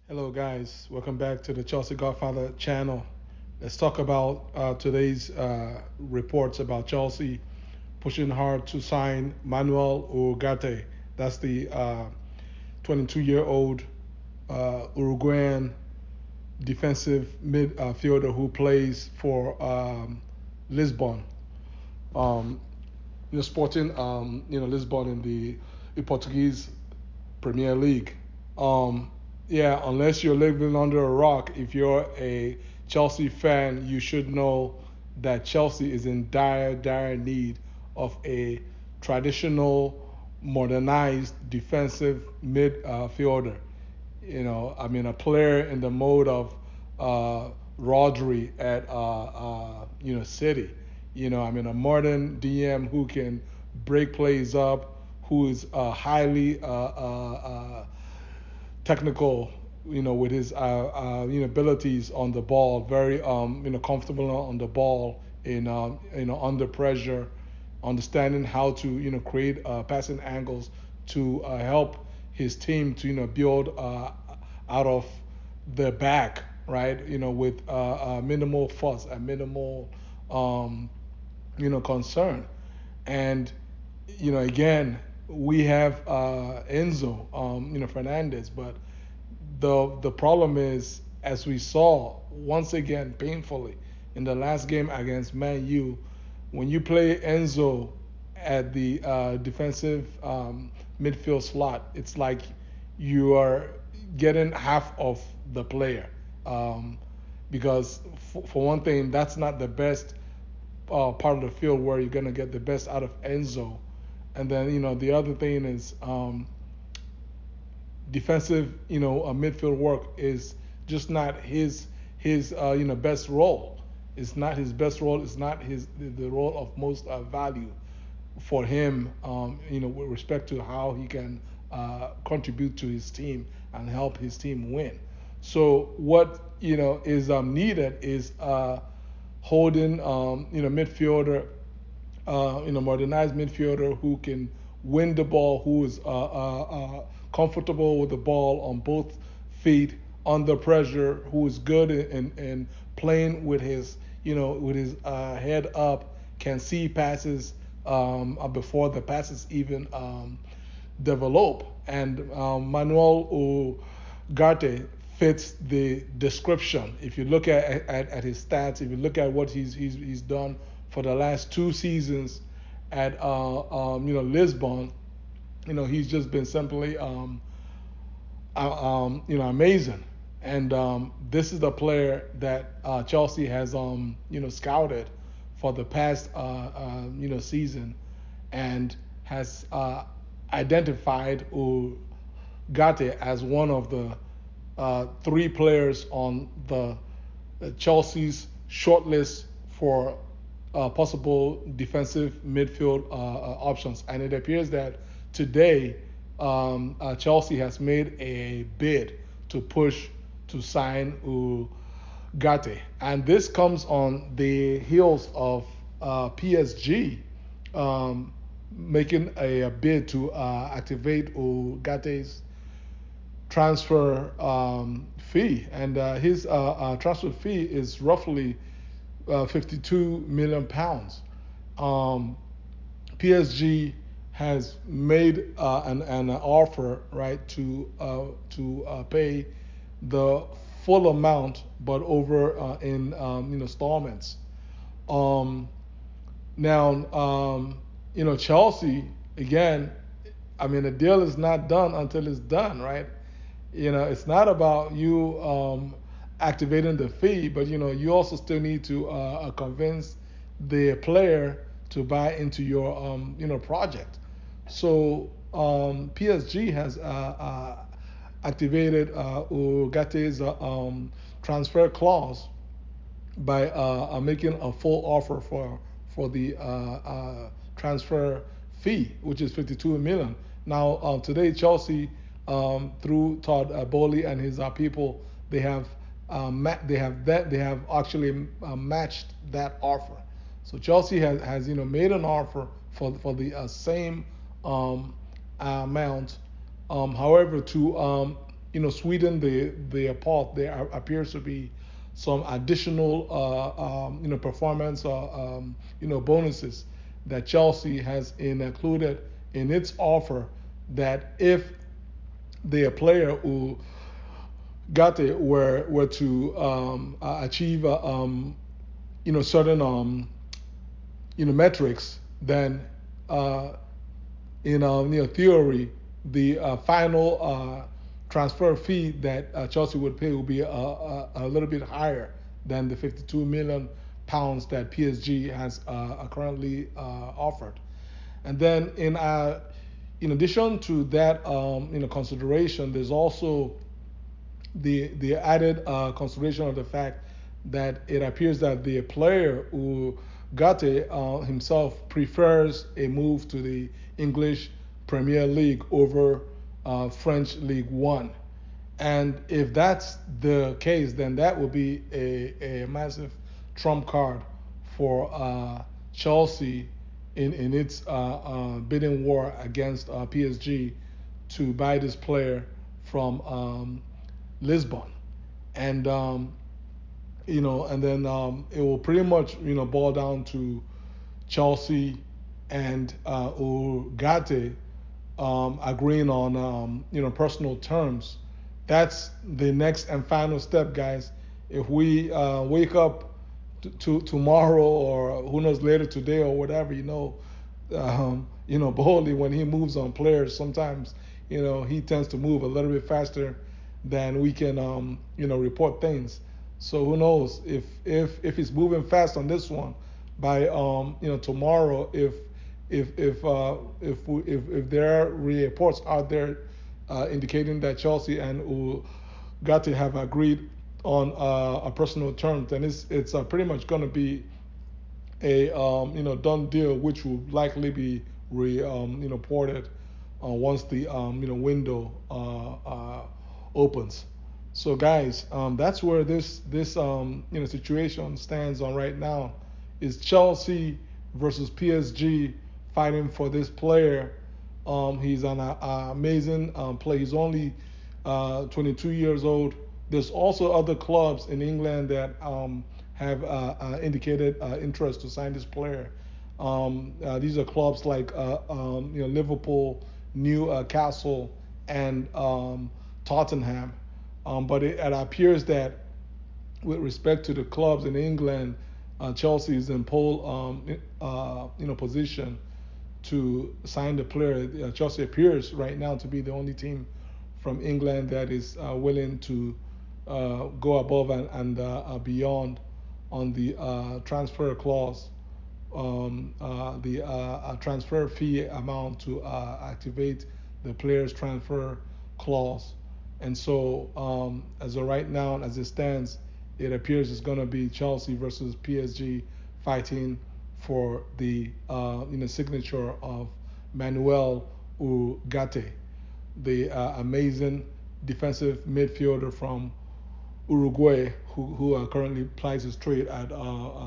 Hello, guys. Welcome back to the Chelsea Godfather channel. Let's talk about today's reports about Chelsea pushing hard to sign Manuel Ugarte. That's the 22-year-old Uruguayan defensive midfielder who plays for Lisbon. Um, Sporting Lisbon in the Portuguese Premier League. Yeah, unless you're living under a rock, if you're a Chelsea fan, you should know that Chelsea is in dire need of a traditional, modernized defensive midfielder. A player in the mode of Rodri at City. A modern DM who can break plays up, who is highly technical, with his abilities on the ball, very comfortable on the ball in under pressure, understanding how to create passing angles to help his team to build out of the back, right? With minimal fuss and minimal concern. And again, we have Enzo, Fernandez, but the problem is, as we saw once again painfully in the last game against Man U, when you play Enzo at the defensive midfield slot, it's like you are getting half of the player. Um, because for one thing, that's not the best part of the field where you're gonna get the best out of Enzo. And then the other thing is defensive, midfield work is just not his best role. It's not his best role. It's not the role of most value for him. With respect to how he can contribute to his team and help his team win. So what is needed is holding midfielder, modernized midfielder who can win the ball, who is comfortable with the ball on both feet under pressure, who is good in playing with his head up, can see passes before the passes even develop. And Manuel Ugarte fits the description. If you look at his stats, if you look at what he's done for the last two seasons at Lisbon, he's just been simply amazing. And this is the player that Chelsea has scouted for the past season, and has identified Ugarte as one of the three players on the Chelsea's shortlist for possible defensive midfield options. And it appears that today Chelsea has made a bid to push to sign Ugarte. And this comes on the heels of PSG making a bid to activate Ugarte's transfer fee. And his transfer fee is roughly 52 million pounds. PSG has made an offer, right, to pay the full amount, but over in installments. Um, Now, Chelsea again. The deal is not done until it's done, right? It's not about you activating the fee, but you also still need to convince the player to buy into your project. So PSG has activated Ugate's transfer clause by making a full offer for the transfer fee, which is 52 million. Now today Chelsea, through Todd Bowley and his people, they have actually matched that offer. So Chelsea has made an offer for the same amount. However, to sweeten the pot, there appears to be some additional performance bonuses that Chelsea has included in its offer, that if the player who got it were to achieve certain metrics, then in theory, the final transfer fee that Chelsea would pay would be a little bit higher than the 52 million pounds that PSG has currently offered. And then in addition to that consideration, there's also the added consideration of the fact that it appears that the player who Ugarte himself prefers a move to the English Premier League over French League One. And if that's the case, then that would be a massive trump card for Chelsea in its bidding war against PSG to buy this player from Lisbon. And and then it will pretty much boil down to Chelsea and Ugarte agreeing on personal terms. That's the next and final step, guys. If we wake up to tomorrow, or who knows, later today or whatever, Boldly, when he moves on players, sometimes he tends to move a little bit faster than we can report things. So who knows if he's moving fast on this one, by tomorrow, if there are reports out there indicating that Chelsea and Ugarte have agreed on a personal terms, then it's pretty much going to be a done deal, which will likely be reported once the window opens. So guys, that's where this situation stands on right now. Is Chelsea versus PSG fighting for this player. He's an amazing player. He's only 22 years old. There's also other clubs in England that have indicated interest to sign this player. These are clubs like Liverpool, Newcastle, and Tottenham. But it appears that with respect to the clubs in England, Chelsea is in pole position to sign the player. Chelsea appears right now to be the only team from England that is willing to go above and beyond on the transfer clause, the transfer fee amount to activate the player's transfer clause. And so as of right now, as it stands, it appears it's going to be Chelsea versus PSG fighting for the signature of Manuel Ugarte, the amazing defensive midfielder from Uruguay, who currently plies his trade at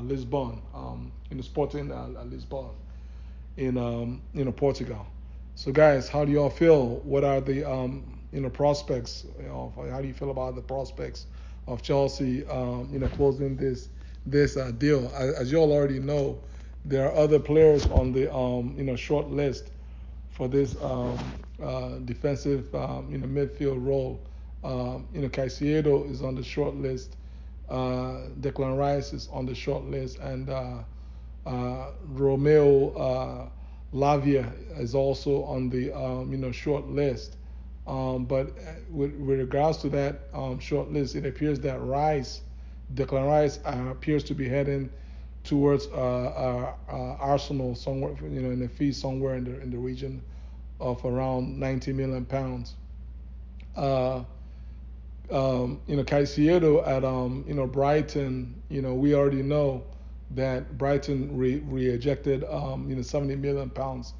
Lisbon, in the Sporting Lisbon in Portugal. So guys, how do y'all feel? What are the prospects? How do you feel about the prospects of Chelsea closing this deal? As you all already know, there are other players on the short list for this defensive midfield role. Caicedo is on the short list. Declan Rice is on the short list, and Romeo Lavia is also on the short list. But with regards to that short list, it appears that Declan Rice appears to be heading towards Arsenal somewhere, in a fee somewhere in the region of around 90 million pounds. Caicedo at Brighton, we already know that Brighton rejected 70 million pounds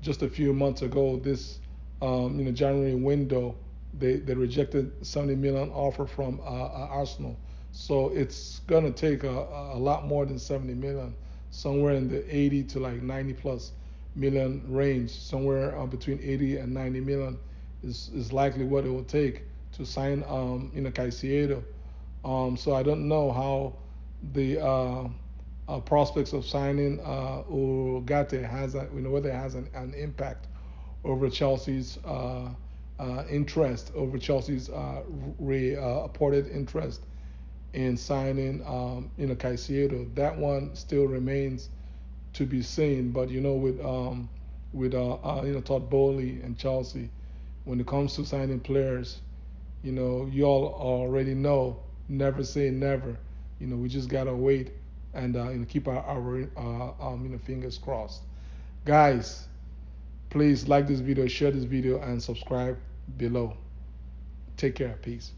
just a few months ago. This January window, they rejected 70 million offer from Arsenal. So it's gonna take a lot more than 70 million, somewhere in the 80 to like 90 plus million range. Somewhere between 80 and 90 million is likely what it will take to sign Caicedo. So I don't know how the prospects of signing Ugarte has whether it has an impact over Chelsea's interest, over Chelsea's reported interest in signing Caicedo. That one still remains to be seen. But with Todd Bowley and Chelsea, when it comes to signing players, you all already know, never say never. We just gotta wait and keep our fingers crossed. Guys, please like this video, share this video, and subscribe below. Take care. Peace.